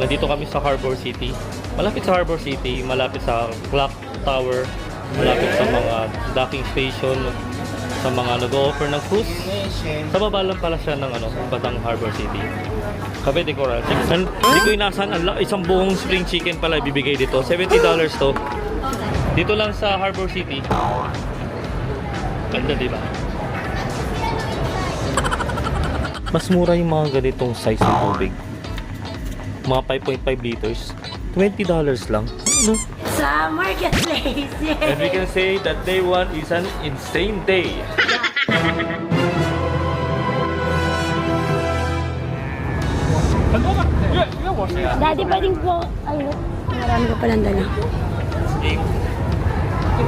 Nandito kami sa Harbor City. Malapit sa Harbor City, malapit sa clock tower, malapit sa mga docking station, sa mga nag-o-offer ng cruise. Sa baba lang pala siya ng Batang Harbor City. Cavite Coral. Hindi ko inasan, isang buong spring chicken pala ibibigay dito. $70 to. Dito lang sa Harbor City. Ganda, diba? Mas mura yung mga ganitong size ng tubig. Mga 5.5 liters. $20 lang. Sa marketplace. And we can say that day one is an insane day. Daddy, pwedeng po. Ay, look. Marami ka palang dala. Game.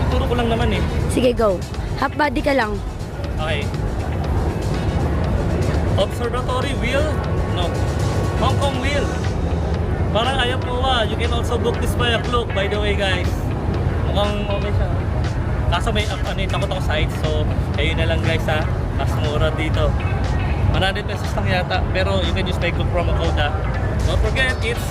Turo ko lang naman eh. Sige, go. Half body ka lang. Okay. Observatory wheel? No. Hong Kong wheel. Parang ayaw po you can also book this by a cloak, by the way guys. Mukhang okay siya. Kaso may takot ako sa heights, so ayun na lang guys ha. Mas mura dito. 100 pesos lang yata, pero you can use my good promo code ha. Don't forget, it's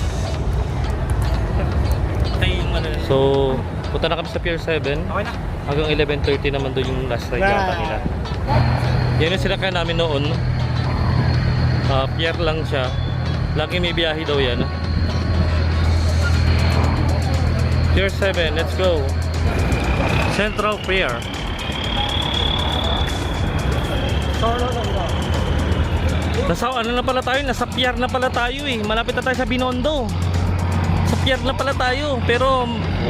So, punta na kami sa Pier 7. Okay na. Hanggang 11:30 naman doon yung last ride yata nila. Yan yung sinakay namin noon. Pier lang siya. Lagi may biyahe daw yan. Pier 7, let's go. Central Pier. Nasa na pala tayo? Nasa pier na pala tayo eh. Malapit na tayo sa Binondo. Sa pier na pala tayo. Pero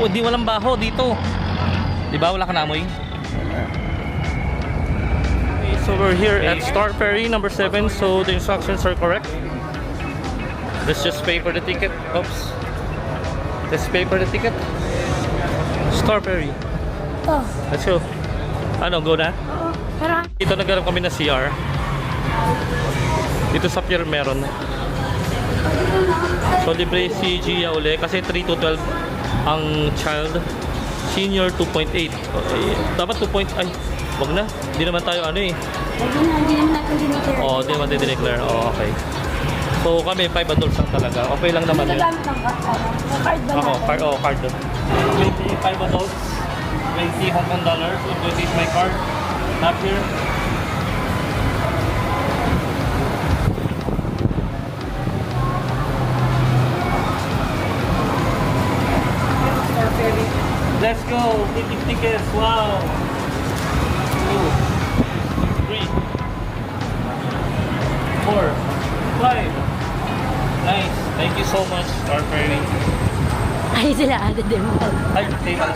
di walang baho dito. Diba wala ka na amoy? Okay, so we're here at Star Ferry number 7. So the instructions are correct. Let's just pay for the ticket. Oops. Let's pay for the ticket. Star Ferry. Oh. Let's go. Ano, go na? Oo. Pero, Dito nagkaroon kami na CR. Dito sa pier meron. So libre si Gia uli kasi 3 to 12 ang child. Senior 2.8. Okay. Dapat 2. Ay, wag na. Hindi naman tayo hindi naman natin dineclare. Oo, hindi naman dineclare. Oo, okay. So kami 5 adults lang talaga. Okay lang naman yun. Gagamit ng card ba Ako, natin? card. 25 adults, 20 Hong Kong dollars. I'm going to use my card. Not here. Let's go! 50 tickets! Wow! 2, 3, 4, 5. Nice! Thank you so much, Star Ferry. Ay, sila ate din mo. Ay, stay back.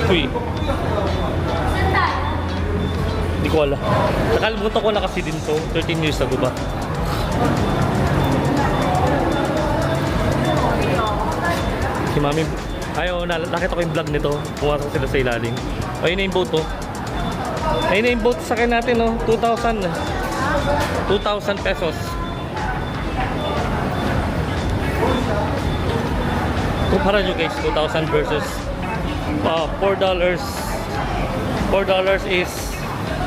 Uy. Hindi ko alam. Nakalimutan ko na kasi din to. 13 years ago ba? Si Mami, ayaw, nakita ko yung vlog nito. Pumasok sila sa ilalim. Ayun na yung boat, oh. Ayun na yung boat sa akin natin, oh. 2,000 pesos. Kumpara nyo guys, 2,000 versus $4. $4 is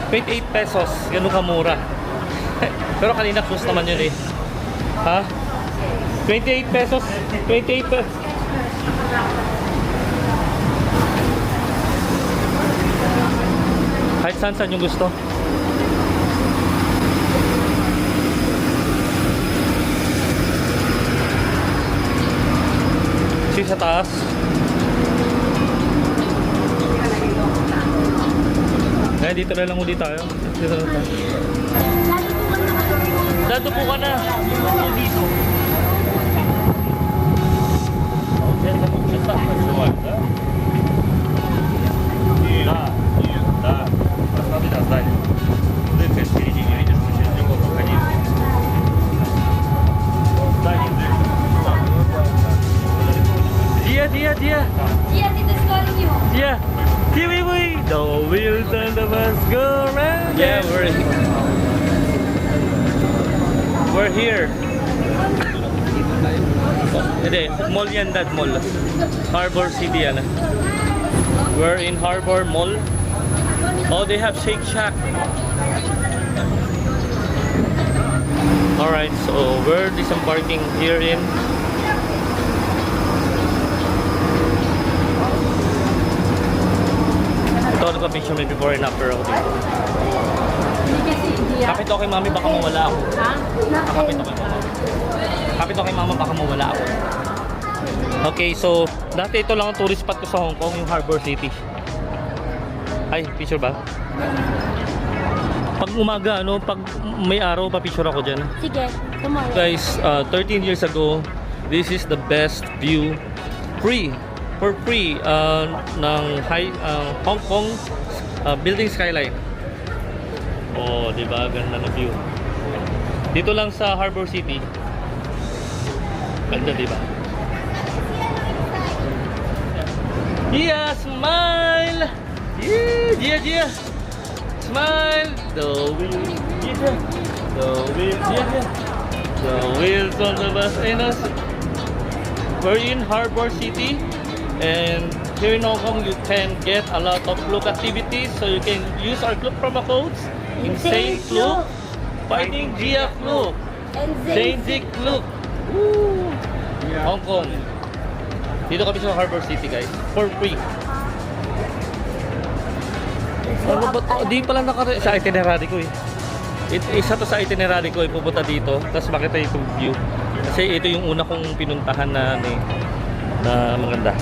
28 pesos. Ganun kamura. Pero kanina cruise naman yun eh. Ha? 28 pesos. 28 pesos. Kahit saan yung gusto. Sa taas. Eh, dito na lang muli tayo. Dito na tayo. Dito po ka na. Dito. Dia. Dia, Tito's calling you. Dia. Here we the wheels and the bus go round. Yeah, we're here. Hindi, mall yan, dad, mall. Harbor City yan. We're in Harbor Mall. Oh, they have Shake Shack. Alright, so we're disembarking here in ito, nagpa-picture may before and after ako dito. Kapit ako kay mami, baka mawala ako. Ha? Kapit ako kay mama. Kapit ako kay mama, baka mawala ako. Okay, so dati ito lang ang tourist spot ko sa Hong Kong, yung Harbor City. Ay, picture ba? Pag umaga, ano, pag may araw, pa-picture ako dyan. Sige, tomorrow. Guys, 13 years ago, this is the best view for free ng Hong Kong building skyline. Oh, di ba? Ganda na view. Dito lang sa Harbor City. Ganda, di ba? Gia, smile! Yeah, Gia, Gia! Smile! The wheels, Gia! The wheels, Gia! The wheels on the bus and us. We're in Harbor City, and here in Hong Kong you can get a lot of Klook activities, so you can use our Klook promo codes. Insane Klook, Fighting Gia Klook, And Saint Dick Klook. Woo! Hong Kong. Dito kami sa Harbor City, guys, for free. Ano ba? Di pala sa itinerary ko eh. Isa to sa itinerary ko, pupunta dito, tapos makita itong view. Kasi ito yung una kong pinuntahan na maganda,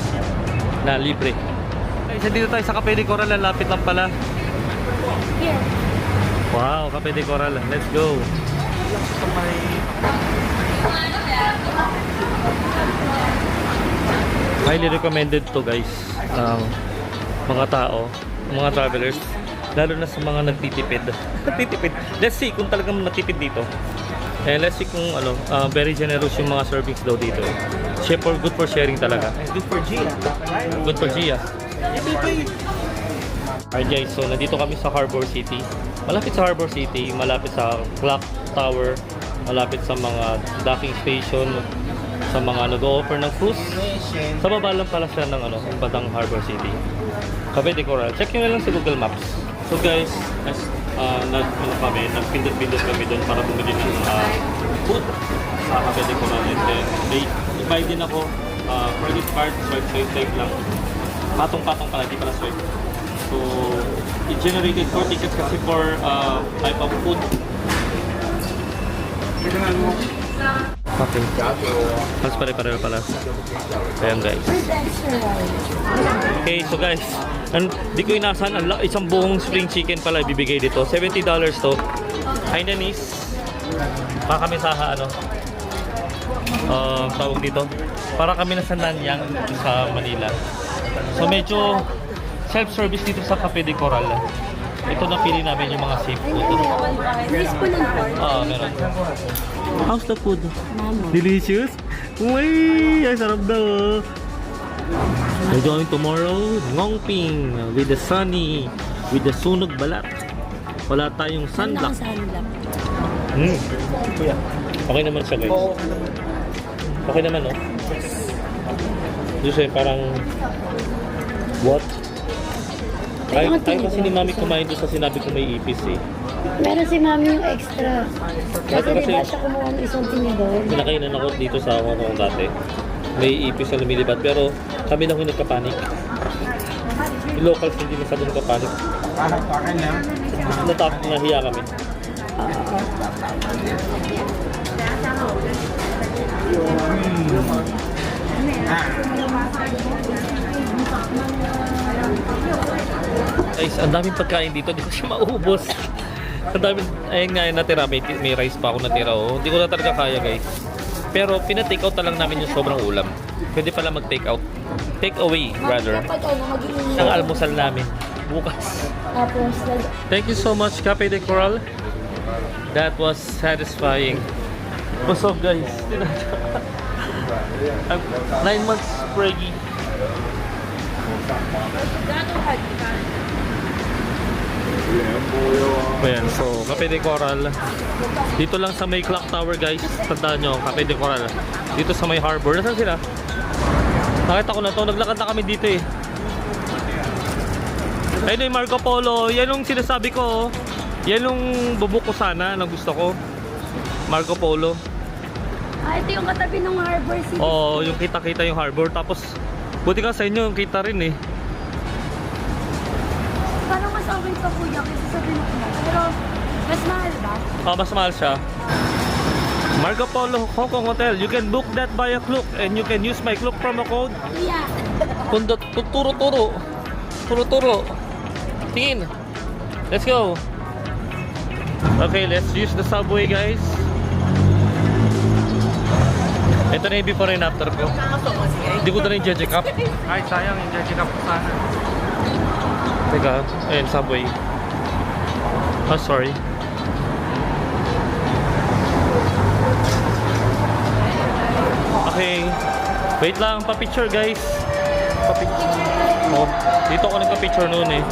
na libre. Isa dito tayo sa Cafe de Coral, lapit lang pala. Here. Wow, Cafe de Coral. Let's go. Highly recommended to, guys. Mga tao, mga travelers, lalo na sa mga nagtitipid. Nagtitipid. Let's see kung talagang natipid dito. And let's see kung very generous yung mga servings daw dito. Good for sharing talaga. Good for Gia. Good for Gia. Alright guys, so nandito kami sa Harbor City. Malapit sa Harbor City, malapit sa Clock Tower, malapit sa mga docking station, sa mga nag-o-offer ng cruise. Sa baba lang pala siya ng yung Batang Harbor City. Cafe de Coral. Check nyo na lang sa Google Maps. So guys, nagpindot-pindot kami doon para bumili ng food sa Cafe de Coral. And then, may din ako credit card, swipe lang. Patong-patong pala, di pala swipe. So, it generated 4 tickets kasi for type of food. Okay. Mas pare-pareho pala. Ayan guys. Okay, so guys, di ko inasahan, isang buong spring chicken pala ibibigay dito. $70 to. Hainanese. Para kami sa tawag dito. Para kami na sa Nanyang sa Manila. So medyo self-service dito sa Cafe de Coral. Ito na pili namin yung mga seafood. Crispy ng pork. Meron. How's the food? Mamo. Delicious? Uy, ay sarap daw. We're going tomorrow, Ngongping, with the sunny, with the sunog balat. Wala tayong sunblock. Sunblock. Okay naman siya, guys. Okay naman, no? Kasi parang what? Ayaw kasi ni mami kumain doon sa sinabi ko may ipis eh. Meron si mami yung extra. Kasi Kasi- diba siya kumuha ng isang tinidor? Sinakainan ako dito sa Hong Kong dati. May ipis na lumilipad pero kami lang yung nagkapanik. Yung locals hindi masyadong nagkapanik. Nahiya kami. Guys, ang daming pagkain dito, hindi ko siya maubos. Ang daming, ayun nga yung natira, may rice pa ako natira. Oh. Hindi ko na talaga kaya guys. Pero pina-take out na lang namin yung sobrang ulam. Pwede pala mag-take out. Take away rather. Kapag mag-iingat. Ang almusal namin bukas. Tapos, Thank you so much, Cafe de Coral. That was satisfying. What's up guys? 9 months preggy. Yeah, boy. Ayan, so Cafe de Coral. Dito lang sa may clock tower guys. Tandaan nyo, Cafe de Coral. Dito sa may harbor. Nasaan sila? Nakita ko na to. Naglakad na kami dito eh. Ayun yung Marco Polo. Yan yung sinasabi ko. Yan yung bubuk ko sana na gusto ko. Marco Polo. Ah, ito yung katabi ng Harbor City. Oo, yung kita-kita yung harbor. Tapos, buti ka sa inyo yung kita rin eh. Parang mas okay pa kuya kasi sa Pilipinas. Pero, mas mahal ba? Mas mahal siya. Marco Polo Hong Kong Hotel. You can book that via Klook and you can use my Klook promo code. Yeah. Turo-turo. Turo-turo. Tingin. Let's go. Okay, let's use the subway guys. Ito na yung before and after ko. Hindi ko na rin check up. Ay, sayang, yung check up ko sana. Teka, ayun, subway. Oh, sorry. Okay. Wait lang, pa-picture guys. Pa-picture. Oh, dito ako nagka-picture noon eh.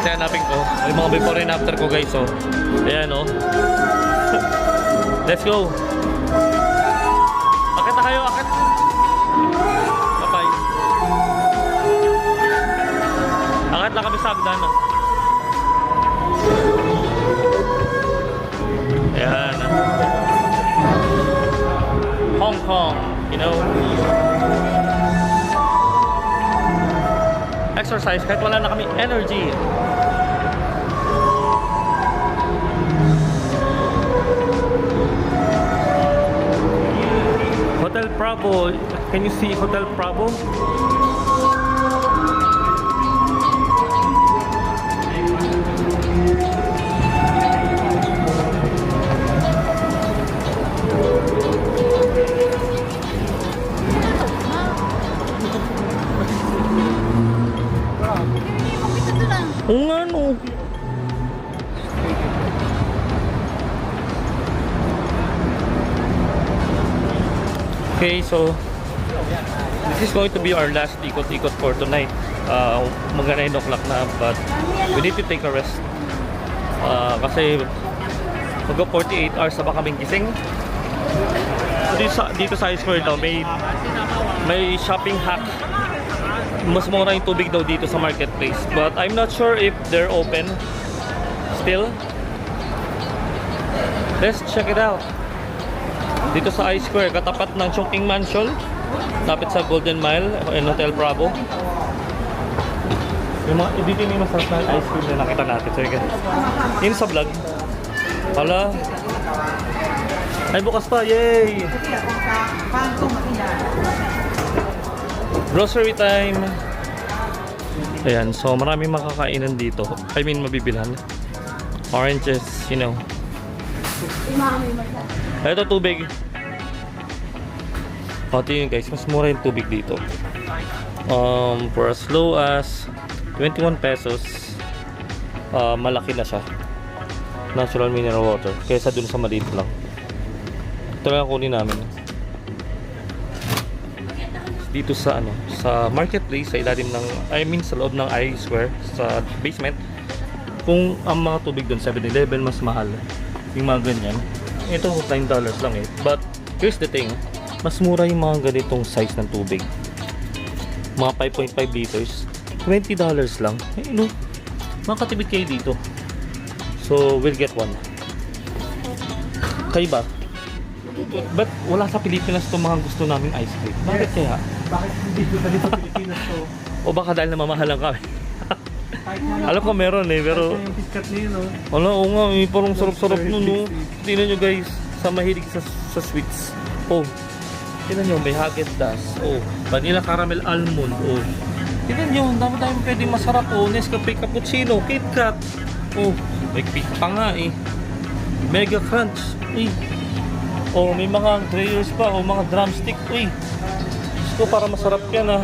Kaya hanapin ko. Yung mga before and after ko guys, oh. Ayan, oh. Let's go. Akit na kayo, akit. Bye-bye. Akit lang kami sa hagdanan. Ayan. Hong Kong, you know. Exercise kahit wala na kami energy. Hotel Bravo. Can you see Hotel Bravo? Oo nga no. Okay, so this is going to be our last ikot-ikot for tonight. Mga 9 o'clock na, but we need to take a rest. Kasi magka 48 hours na ba kaming gising. So, dito sa Ice Square daw, may shopping hack. Mas mura yung tubig daw dito sa marketplace, but I'm not sure if they're open still. Let's check it out. Dito sa Ice Square, katapat ng Chongqing Mansion, lapit sa Golden Mile and Hotel Bravo. Yung mga dito yung masarap na ice cream na nakita natin. So yun sa vlog. Hala. Ay, bukas pa, yay! Grocery time. Ayan, so maraming makakainan dito. I mean, mabibilhan. Oranges, you know. Ito tubig. Pati yun guys, mas mura yung tubig dito. For as low as 21 pesos, malaki na siya. Natural mineral water. Kaysa dun sa maliit lang. Ito lang kunin namin. Dito sa sa marketplace, sa ilalim ng, sa loob ng Ice Square, sa basement. Kung ang mga tubig doon 7-Eleven mas mahal, yung mga ganyan, ito $9 lang eh. But here's the thing, mas mura yung mga ganitong size ng tubig, mga 5.5 liters, $20 lang. Makatipid kayo dito. So we'll get one. Kayo ba? But wala sa Pilipinas itong mga gusto namin ice cream. Bakit kaya? Bakit hindi ko dito sa Pilipinas to? O baka dahil namamahalan kami. Alam ko meron eh, pero yung KitKat niyo, no? wala, oo nga, parang sarap-sarap nun, no? Tingnan nyo guys, sa mahilig sa sweets. Oh, tingnan nyo, may Häagen-Dazs. Oh, vanilla caramel almond. Oh, tingnan nyo, ang dami tayong pwedeng masarap. Oh, Nescafe Cappuccino, KitKat. Oh, may pick pa nga eh. Mega Crunch. Eh. Oh, may mga grayers pa. Oh, mga drumstick. Uy, gusto para masarap yan ah.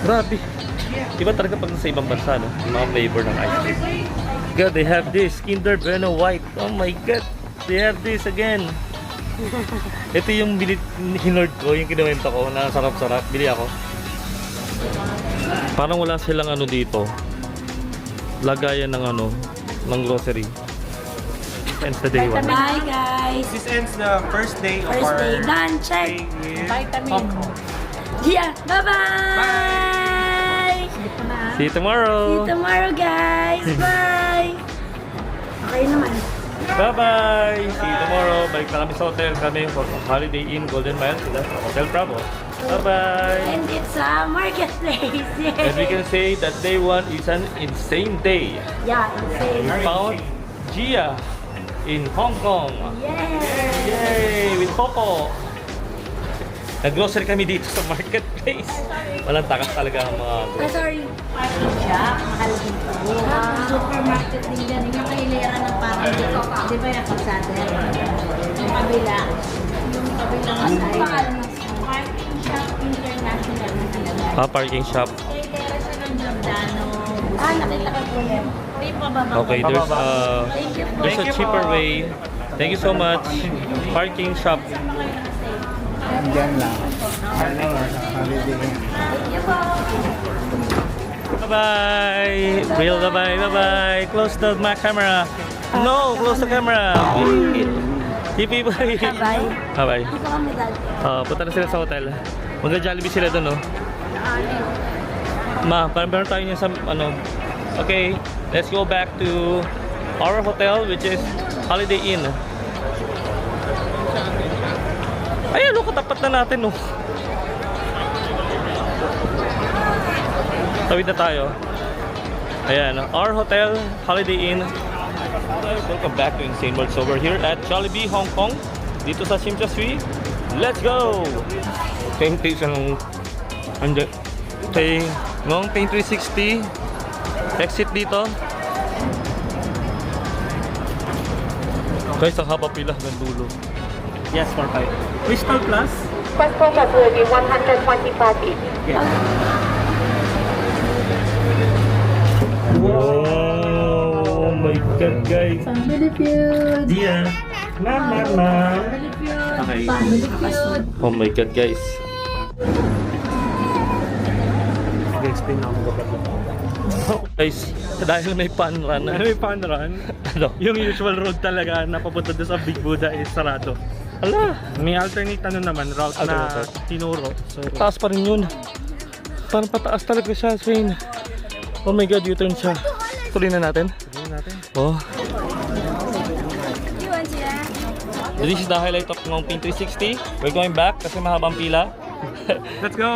Grabe. Iba talaga pag nasa ibang bansa, no? Yung mga flavor ng ice cream. God, they have this Kinder Bueno White. Oh my God, they have this again. Ito yung hinord ko, yung kinuwento ko na sarap-sarap. Bili ako. Parang wala silang dito, lagayan ng ng grocery. ends the day 1. Bye guys. This ends the first day of First our day done. Check. stay in Vitamin. Hong Kong. Yeah. Bye-bye. See you tomorrow. See you tomorrow guys. Bye. Okay naman. Bye-bye! See you tomorrow. Balik na kami sa hotel kami for Holiday Inn Golden Mile sila sa Hotel Bravo. Bye-bye! And it's a marketplace. And we can say that day 1 is an insane day. Yeah, insane. We found Gia in Hong Kong. Yay! Yay! With Popo! Nag-grocery kami dito sa marketplace. Walang takas talaga ang mga Sorry. Parking shop, mahal dito. Supermarket din yan. Yung kailera ng parang dito. Di ba yung kalsada? Yung kabila. Yung kabilang side. Parking shop international na talaga. parking shop. Kailera siya ng Giordano. Nakita ko po yan. May pababa. Okay, there's a Thank you po. cheaper way. Thank you so much. Parking shop. Diyan lang. Holiday. Thank you po. Bye-bye! Real bye-bye, bye-bye! Close the camera! No! Close the camera! Hippie bye! Bye. Bye-bye! Dito kami dati. Punta na sila sa hotel. Mag-Jollibee sila doon, no? Ma, parang meron tayo niya sa, ano... Okay, let's go back to our hotel, which is Holiday Inn. Ay, ano, katapat na natin, no? Tawid na tayo. Ayan, our hotel, Holiday Inn. Welcome back to Insane World. So we're here at Jollibee, Hong Kong. Dito sa Shim Cha Tsui. Let's go! Paint ng... Hindi. Okay, ngong Paint 360. Exit dito. Guys, ang haba pila ng dulo. Yes, for 5. Crystal Plus? First purchase will be 125 each. Yes. Oh my God, guys. Family feud. Dia. Mama. Family feud. Okay. Family feud. Oh my God, guys. Explain na ako. Guys, dahil may fun run. Ano yung fun run? Ano? Yung usual road talaga na papunta doon sa Big Buddha is sarado. Ala, May alternate ano naman, route na tinuro. So, taas pa rin yun. Parang pataas talaga siya, Shane. Oh my God, U-turn siya. Tuloy na natin. tingnan natin. Oh. Iwan sila. This is the highlight of Ngong Paint 360. We're going back kasi mahabang pila. Let's go!